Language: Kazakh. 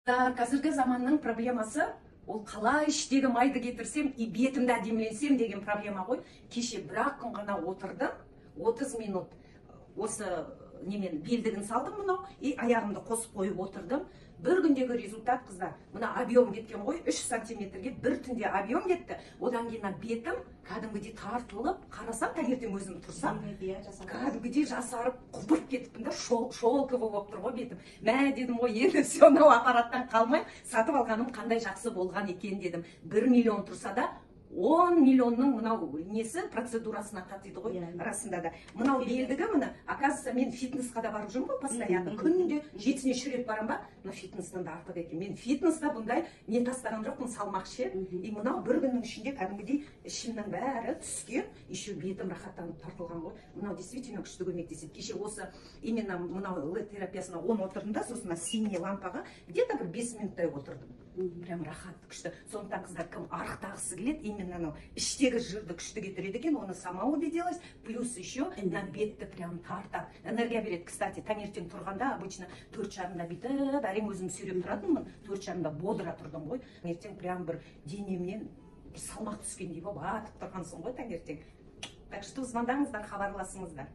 Қазіргі заманның проблемасы ол қалай іштегі майды кетірсем и бетімді әдеміленсем деген проблема ғой. Кеше бір-ақ күн ғана отырдым, 30 минут осы немен белдігін салдым мынау и аяғымды қосып қойып отырдым. Бір күндегі результат, қыздар, мына объем кеткен ғой, 3 сантиметрге бір түнде объем кетті. Одан кейін бетім кәдімгідей тартылып, қарасам, таңертең өзім тұрсам, кәдімгідей жасарып, құлпырып кетіппін да, шолковый болып тұр ғой бетім. Мә дедім ғой, енді все, мынау аппараттан қалмай, сатып алғаным қандай жақсы болған екен дедім. 1 миллион тұрса да, 10 миллионның мынау несі процедурасына қатиды ғой, расында да. Мынау белдігі мына, оказывается, мен фитнесқа да барып жүрмін ғой, постоянно. Күнде 7-іне шүрет барам ба, но фитнестан да артық екен. Мен фитнеста бұндай не тастаған жоқпын, салмақ ше. И мынау бір күннің ішінде кәдімгідей ішімнің бәрі түскен, еще бетім рахаттанып тартылған ғой. Мынау действительно күшті көмектеседі. Кеше осы именно мынау LED терапиясына 10 отырдым да, сосын синий лампаға где-то бір 5 минуттай отырдым. Прям рахат күшті. Сондықтан қыздар, кім арықтағысы келеді, именно анау іштегі жырды күшті кетіреді екен, оны сама убедилась. Плюс еще на бетті прям тартады, энергия береді. Кстати, таңертең тұрғанда обычно 4:30-да бүйтіп әрең өзім сүйреп тұратынмын, 4:30-да бодыра тұрдым ғой. Таңертең прям бір денемнен салмақ түскендей болып атып тұрғансың ғой таңертең. Так что звондаңыздар, хабарласыңыздар.